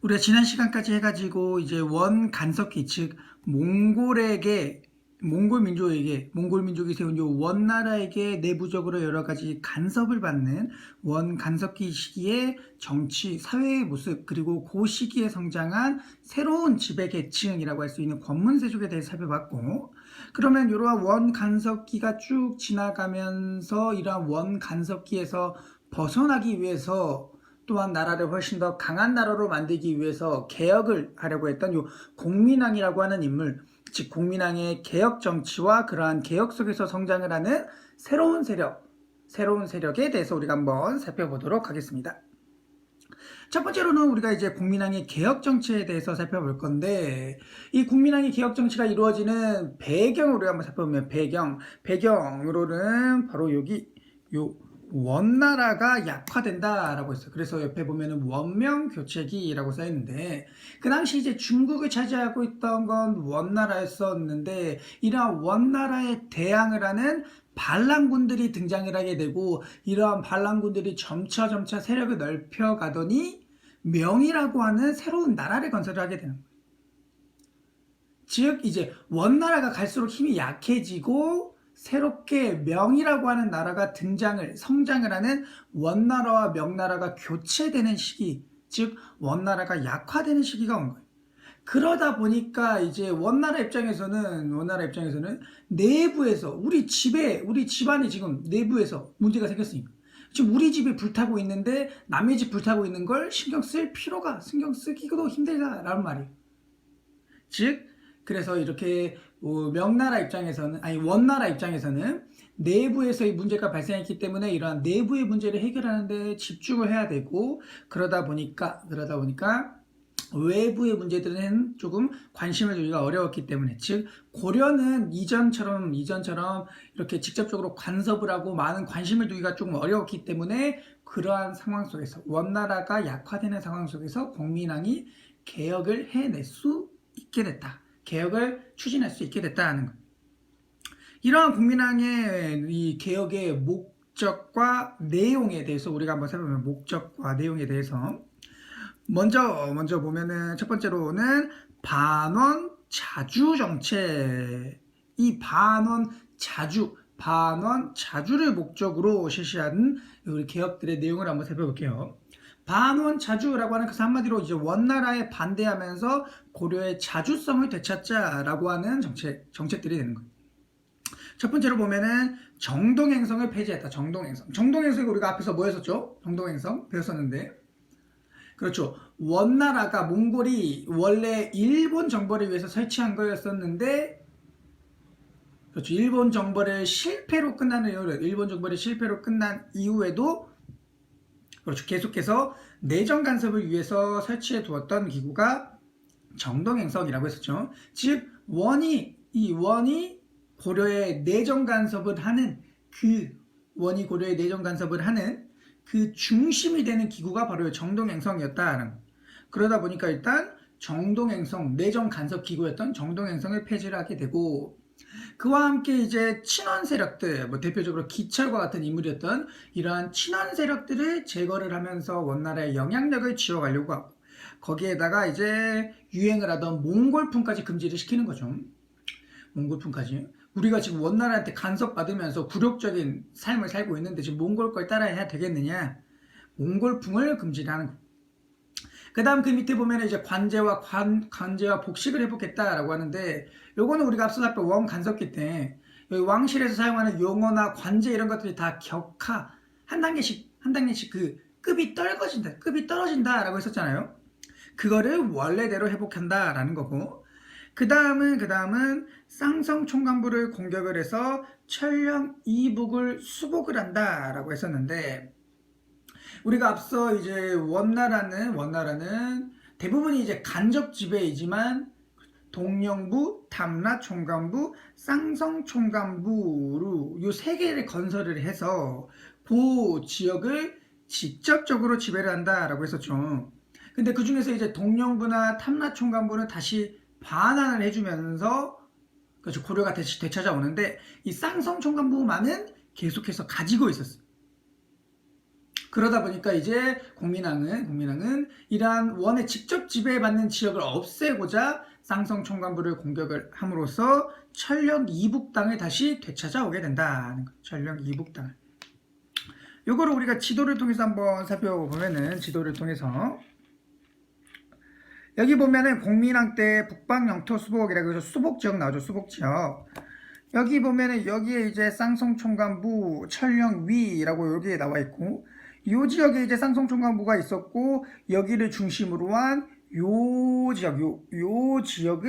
우리가 지난 시간까지 해가지고 이제 원 간섭기 즉 몽골 민족이 세운 요 원나라에게 내부적으로 여러 가지 간섭을 받는 원 간섭기 시기의 정치 사회의 모습, 그리고 그 시기에 성장한 새로운 지배 계층이라고 할 수 있는 권문세족에 대해 살펴봤고, 그러면 이러한 원 간섭기가 쭉 지나가면서 이러한 원 간섭기에서 벗어나기 위해서 또한 나라를 훨씬 더 강한 나라로 만들기 위해서 개혁을 하려고 했던 요 공민왕이라고 하는 인물, 즉 공민왕의 개혁 정치와 그러한 개혁 속에서 성장을 하는 새로운 세력에 대해서 우리가 한번 살펴보도록 하겠습니다. 첫 번째로는 우리가 이제 국민왕의 개혁 정치에 대해서 살펴볼 건데, 이 국민왕의 개혁 정치가 이루어지는 배경을 우리가 한번 살펴보면, 배경으로는 바로 여기 요 원나라가 약화된다라고 했어요. 그래서 옆에 보면은 원명교체기라고 써 있는데, 그 당시 이제 중국을 차지하고 있던 건 원나라였었는데, 이러한 원나라에 대항을 하는 반란군들이 등장을 하게 되고, 이러한 반란군들이 점차 세력을 넓혀가더니 명이라고 하는 새로운 나라를 건설을 하게 되는 거예요. 즉 이제 원나라가 갈수록 힘이 약해지고 새롭게 명이라고 하는 나라가 성장을 하는 원나라와 명나라가 교체되는 시기, 즉 원나라가 약화되는 시기가 온 거예요. 그러다 보니까 이제 원나라 입장에서는 내부에서 우리 집안이 지금 내부에서 문제가 생겼으니까, 지금 우리 집이 불타고 있는데 남의 집 불타고 있는 걸 신경 쓰기도 힘들다라는 말이에요. 즉 그래서 이렇게 원나라 입장에서는 내부에서의 문제가 발생했기 때문에 이러한 내부의 문제를 해결하는 데 집중을 해야 되고, 그러다 보니까 외부의 문제들은 조금 관심을 두기가 어려웠기 때문에, 즉 고려는 이전처럼 이렇게 직접적으로 간섭을 하고 많은 관심을 두기가 조금 어려웠기 때문에, 그러한 상황 속에서 원나라가 약화되는 상황 속에서 공민왕이 개혁을 해낼 수 있게 됐다, 개혁을 추진할 수 있게 됐다는 것. 이러한 국민왕의 이 개혁의 목적과 내용에 대해서 우리가 한번 살펴보면, 목적과 내용에 대해서 먼저 보면은 첫 번째로는 반원 자주 정책. 이 반원 자주를 목적으로 실시하는 우리 개혁들의 내용을 한번 살펴볼게요. 반원 자주라고 하는 것은 한마디로 이제 원나라에 반대하면서 고려의 자주성을 되찾자라고 하는 정책들이 되는 거예요. 첫 번째로 보면은 정동행성을 폐지했다. 정동행성이 우리가 앞에서 뭐 했었죠? 정동행성 배웠었는데, 그렇죠. 원나라가 몽골이 원래 일본 정벌을 위해서 설치한 거였었는데, 그렇죠. 일본 정벌의 실패로 끝난 이후에도 그렇죠. 계속해서 내정 간섭을 위해서 설치해 두었던 기구가 정동행성이라고 했었죠. 즉 원이 고려의 내정 간섭을 하는 그 중심이 되는 기구가 바로 정동행성이었다. 그러다 보니까 일단 내정 간섭 기구였던 정동행성을 폐지를 하게 되고, 그와 함께 이제 친원 세력들, 대표적으로 기철과 같은 인물이었던 이러한 친원 세력들을 제거를 하면서 원나라의 영향력을 쥐어가려고 하고, 거기에다가 이제 유행을 하던 몽골풍까지 금지를 시키는 거죠. 몽골풍까지. 우리가 지금 원나라한테 간섭받으면서 굴욕적인 삶을 살고 있는데 지금 몽골 걸 따라해야 되겠느냐? 몽골풍을 금지를 하는 거예요. 그 다음 그 밑에 보면 이제 관제와 복식을 회복했다라고 하는데, 요거는 우리가 앞서 살펴 원 간섭기 때 여기 왕실에서 사용하는 용어나 관제 이런 것들이 다 격하 한 단계씩 그 급이 떨어진다라고 했었잖아요. 그거를 원래대로 회복한다라는 거고, 그 다음은 쌍성 총관부를 공격을 해서 천령 이북을 수복을 한다라고 했었는데, 우리가 앞서 이제 원나라는 대부분이 이제 간접 지배이지만 동령부, 탐라 총관부, 쌍성 총관부로 이 세 개를 건설을 해서 그 지역을 직접적으로 지배를 한다라고 했었죠. 근데 그 중에서 이제 동령부나 탐라 총관부는 다시 반환을 해주면서, 그렇죠, 고려가 되찾아오는데 이 쌍성 총관부만은 계속해서 가지고 있었어요. 그러다 보니까 이제 공민왕은 이러한 원의 직접 지배받는 지역을 없애고자 쌍성 총관부를 공격을 함으로써 천령 이북당을 다시 되찾아오게 된다는 거예요. 천령 이북당을. 요거를 우리가 지도를 통해서 한번 살펴보면은, 지도를 통해서 여기 보면은 공민왕 때 북방 영토 수복이라고 해서 수복 지역 나오죠. 수복 지역. 여기 보면은 여기에 이제 쌍성 총관부 천령 위라고 여기에 나와 있고, 요 지역에 이제 쌍성 총관부가 있었고, 여기를 중심으로 한 요 지역, 요 지역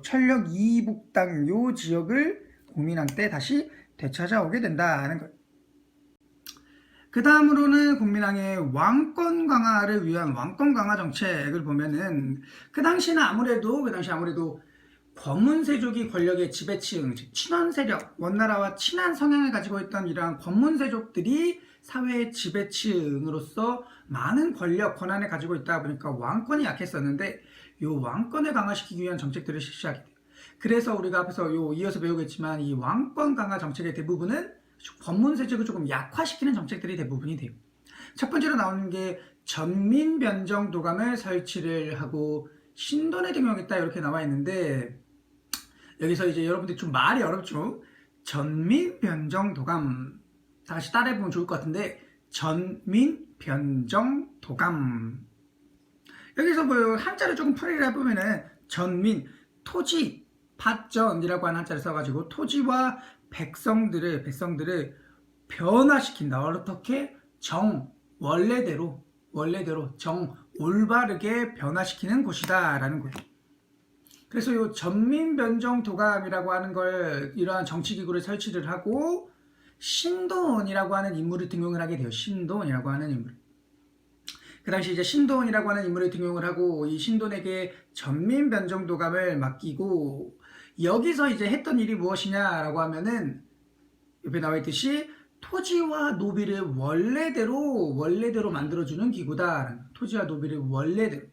천령 이북당 요 지역을 공민왕 때 다시 되찾아오게 된다는 거예요. 그 다음으로는 공민왕의 왕권 강화를 위한 왕권 강화 정책을 보면은, 그 당시 아무래도 권문세족이 권력의 지배층, 즉 친원 세력, 원나라와 친한 성향을 가지고 있던 이러한 권문세족들이 사회의 지배층으로서 많은 권력, 권한을 가지고 있다 보니까 왕권이 약했었는데, 이 왕권을 강화시키기 위한 정책들을 실시하게 돼요. 그래서 우리가 앞에서 이어서 배우겠지만, 이 왕권 강화 정책의 대부분은 권문세족을 조금 약화시키는 정책들이 대부분이 돼요. 첫 번째로 나오는 게 전민변정도감을 설치를 하고 신돈에 등용했다, 이렇게 나와 있는데, 여기서 이제 여러분들이 좀 말이 어렵죠. 전민변정도감, 다시 따라해보면 좋을 것 같은데, 전민변정도감. 여기서 뭐 한자를 조금 풀이를 해보면은, 전민, 토지, 밭전이라고 하는 한자를 써가지고 토지와 백성들을 변화시킨다. 어떻게? 원래대로 올바르게 변화시키는 곳이다 라는 거예요. 그래서 이 전민변정도감이라고 하는 걸, 이러한 정치기구를 설치를 하고 신돈이라고 하는 인물을 등용을 하게 돼요. 신돈이라고 하는 인물. 그 당시 이제 신돈이라고 하는 인물을 등용을 하고, 이 신돈에게 전민변정도감을 맡기고, 여기서 이제 했던 일이 무엇이냐라고 하면은, 옆에 나와 있듯이 토지와 노비를 원래대로 만들어주는 기구다. 토지와 노비를 원래대로.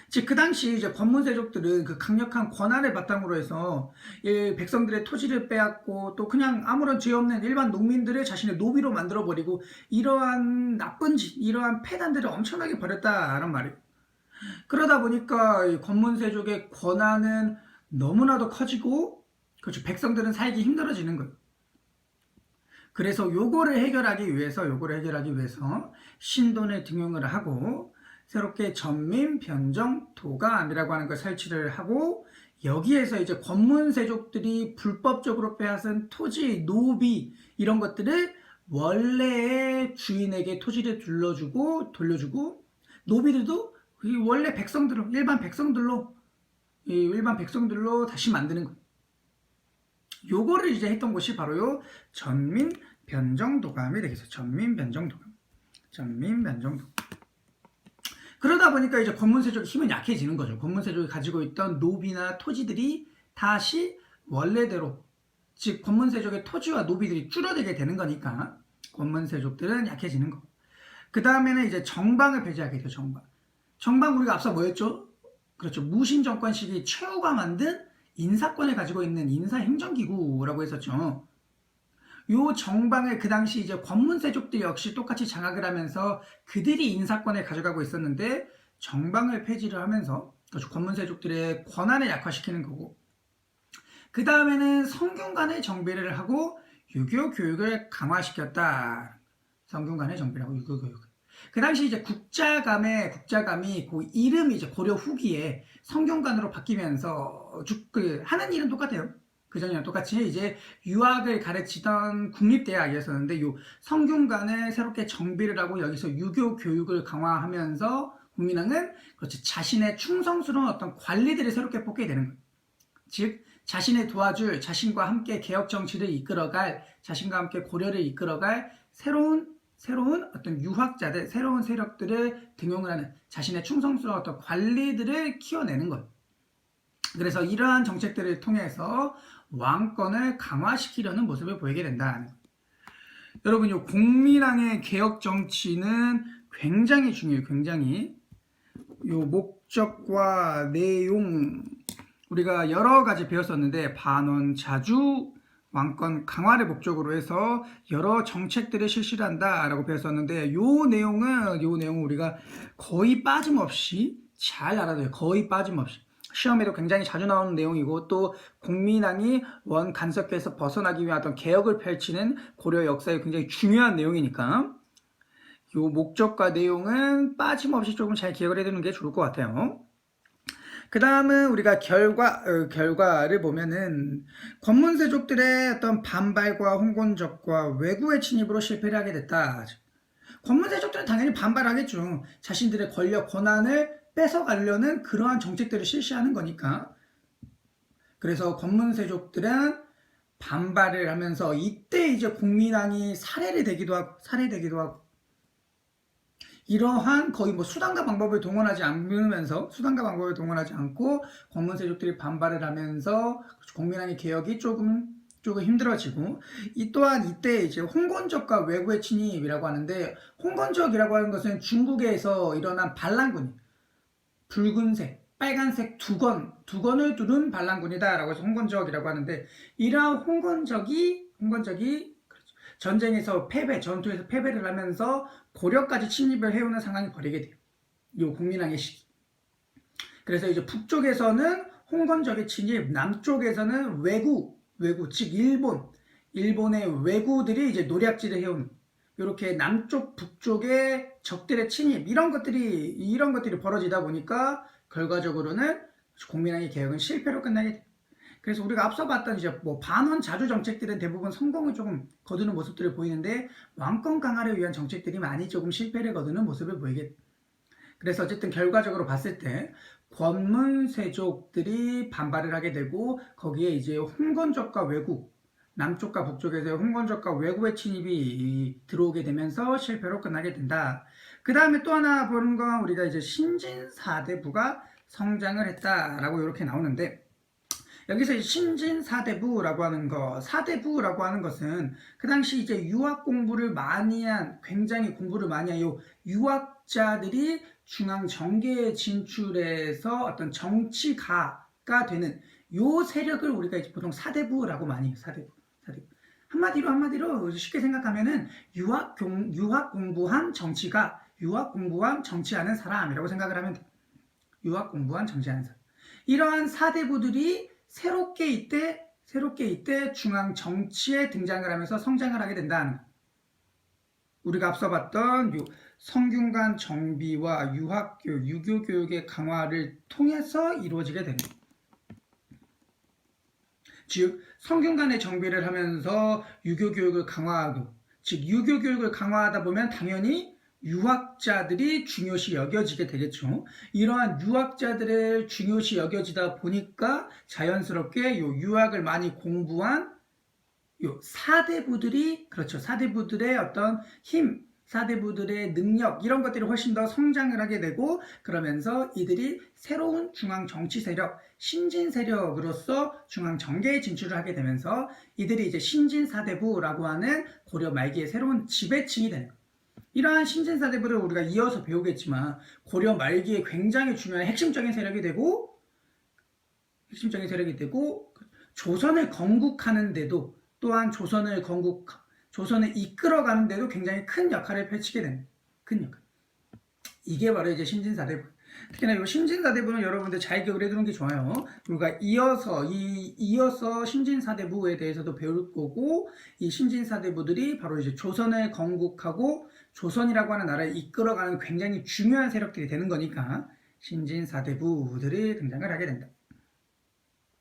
즉, 그 당시 이제 권문세족들은 그 강력한 권한을 바탕으로 해서 백성들의 토지를 빼앗고, 또 그냥 아무런 죄 없는 일반 농민들을 자신의 노비로 만들어버리고, 이러한 나쁜 짓, 이러한 폐단들을 엄청나게 벌였다라는 말이에요. 그러다 보니까 이 권문세족의 권한은 너무나도 커지고, 그렇죠, 백성들은 살기 힘들어지는 거예요. 그래서 요거를 해결하기 위해서 신돈을 등용을 하고, 새롭게 전민변정도감이라고 하는 걸 설치를 하고, 여기에서 이제 권문세족들이 불법적으로 빼앗은 토지, 노비 이런 것들을 원래의 주인에게 토지를 돌려주고, 노비들도 원래 백성들로, 일반 백성들로 다시 만드는 거예요. 요거를 이제 했던 곳이 바로 요 전민변정도감이 되겠어요. 전민변정도감. 그러다 보니까 이제 권문세족의 힘은 약해지는 거죠. 권문세족이 가지고 있던 노비나 토지들이 다시 원래대로, 즉 권문세족의 토지와 노비들이 줄어들게 되는 거니까 권문세족들은 약해지는 거. 그 다음에는 이제 정방을 폐지하게 돼요. 정방 우리가 앞서 뭐였죠? 그렇죠. 무신정권 시기 최후가 만든 인사권을 가지고 있는 인사행정기구라고 했었죠. 요 정방을 그 당시 이제 권문세족들 역시 똑같이 장악을 하면서 그들이 인사권을 가져가고 있었는데, 정방을 폐지를 하면서 권문세족들의 권한을 약화시키는 거고, 그 다음에는 성균관을 정비를 하고 유교 교육을 강화시켰다. 성균관을 정비를 하고 유교 교육. 그 당시 이제 국자감이 그 이름이 이제 고려 후기에 성균관으로 바뀌면서 하는 일은 똑같아요. 그전이랑 똑같이 이제 유학을 가르치던 국립대학이었었는데, 요 성균관을 새롭게 정비를 하고 여기서 유교 교육을 강화하면서 공민왕은 그렇지 자신의 충성스러운 어떤 관리들을 새롭게 뽑게 되는 거예요. 즉 자신을 도와줄, 자신과 함께 개혁 정치를 이끌어갈, 자신과 함께 고려를 이끌어갈 새로운 어떤 유학자들, 새로운 세력들을 등용을 하는, 자신의 충성스러운 어떤 관리들을 키워내는 거예요. 그래서 이러한 정책들을 통해서 왕권을 강화시키려는 모습을 보이게 된다. 여러분, 이 공민왕의 개혁 정치는 굉장히 중요해요. 굉장히. 이 목적과 내용 우리가 여러 가지 배웠었는데, 반원, 자주, 왕권 강화를 목적으로 해서 여러 정책들을 실시를 한다라고 배웠었는데 요 내용은 우리가 거의 빠짐없이 잘 알아야 돼요. 거의 빠짐없이. 시험에도 굉장히 자주 나오는 내용이고 또 공민왕이 원 간섭에서 벗어나기 위한 어떤 개혁을 펼치는 고려 역사의 굉장히 중요한 내용이니까 요 목적과 내용은 빠짐없이 조금 잘 기억을 해두는 게 좋을 것 같아요. 그 다음은 우리가 결과를 보면은 권문세족들의 어떤 반발과 홍건적과 왜구의 침입으로 실패를 하게 됐다. 권문세족들은 당연히 반발하겠죠. 자신들의 권력, 권한을 뺏어가려는 그러한 정책들을 실시하는 거니까. 그래서 권문세족들은 반발을 하면서 이때 이제 공민왕이 살해되기도 하고 이러한 거의 뭐 수단과 방법을 동원하지 않고 권문세족들이 반발을 하면서 공민왕의 개혁이 조금 힘들어지고 이 또한 이때 이제 홍건적과 왜구의 침입이라고 하는데 홍건적이라고 하는 것은 중국에서 일어난 반란군 붉은색, 빨간색 두 건을 두른 반란군이다라고 해서 홍건적이라고 하는데 이러한 홍건적이 전쟁에서 전투에서 패배를 하면서 고려까지 침입을 해오는 상황이 벌이게 돼요. 이 공민왕의 시기. 그래서 이제 북쪽에서는 홍건적의 침입, 남쪽에서는 왜구, 즉 일본의 왜구들이 이제 노략질을 해오는 이렇게 남쪽, 북쪽의 적들의 침입 이런 것들이 벌어지다 보니까 결과적으로는 공민왕의 개혁은 실패로 끝나게 돼요. 그래서 우리가 앞서 봤던 이제 뭐 반원 자주 정책들은 대부분 성공을 조금 거두는 모습들을 보이는데 왕권 강화를 위한 정책들이 많이 조금 실패를 거두는 모습을 보이게 돼요. 그래서 어쨌든 결과적으로 봤을 때 권문세족들이 반발을 하게 되고 거기에 이제 홍건적과 왜구 남쪽과 북쪽에서 홍건적과 왜구의 침입이 들어오게 되면서 실패로 끝나게 된다. 그 다음에 또 하나 보는 건 우리가 이제 신진사대부가 성장을 했다라고 이렇게 나오는데 여기서 신진사대부라고 하는 것은 그 당시 이제 굉장히 공부를 많이 한 요 유학자들이 중앙 정계에 진출해서 어떤 정치가가 되는 요 세력을 우리가 이제 보통 사대부라고 많이 해요. 사대부. 한마디로 쉽게 생각하면은 유학 공부한 정치가, 유학 공부한 정치하는 사람이라고 생각을 하면 돼요. 유학 공부한 정치하는 사람. 이러한 사대부들이 새롭게 이때 중앙 정치에 등장을 하면서 성장을 하게 된다는 거예요. 우리가 앞서 봤던 성균관 정비와 유학교육, 유교교육의 강화를 통해서 이루어지게 됩니다. 즉 성균관의 정비를 하면서 유교교육을 강화하고 즉 유교교육을 강화하다 보면 당연히 유학자들이 중요시 여겨지게 되겠죠. 이러한 유학자들의 중요시 여겨지다 보니까 자연스럽게 유학을 많이 공부한 사대부들이 사대부들의 어떤 힘, 사대부들의 능력 이런 것들이 훨씬 더 성장을 하게 되고 그러면서 이들이 새로운 중앙 정치 세력, 신진 세력으로서 중앙 정계에 진출을 하게 되면서 이들이 이제 신진사대부라고 하는 고려 말기의 새로운 지배층이 되는 거예요. 이러한 신진사대부를 우리가 이어서 배우겠지만 고려 말기에 굉장히 중요한 핵심적인 세력이 되고 조선을 건국하는데도 또한 조선을 이끌어가는 데도 굉장히 큰 역할을 펼치게 됩니다. 큰 역할. 이게 바로 이제 신진사대부. 특히나 이 신진사대부는 여러분들 잘 기억을 해두는 게 좋아요. 우리가 이어서 신진사대부에 대해서도 배울 거고, 이 신진사대부들이 바로 이제 조선을 건국하고 조선이라고 하는 나라를 이끌어가는 굉장히 중요한 세력들이 되는 거니까 신진사대부들이 등장을 하게 된다.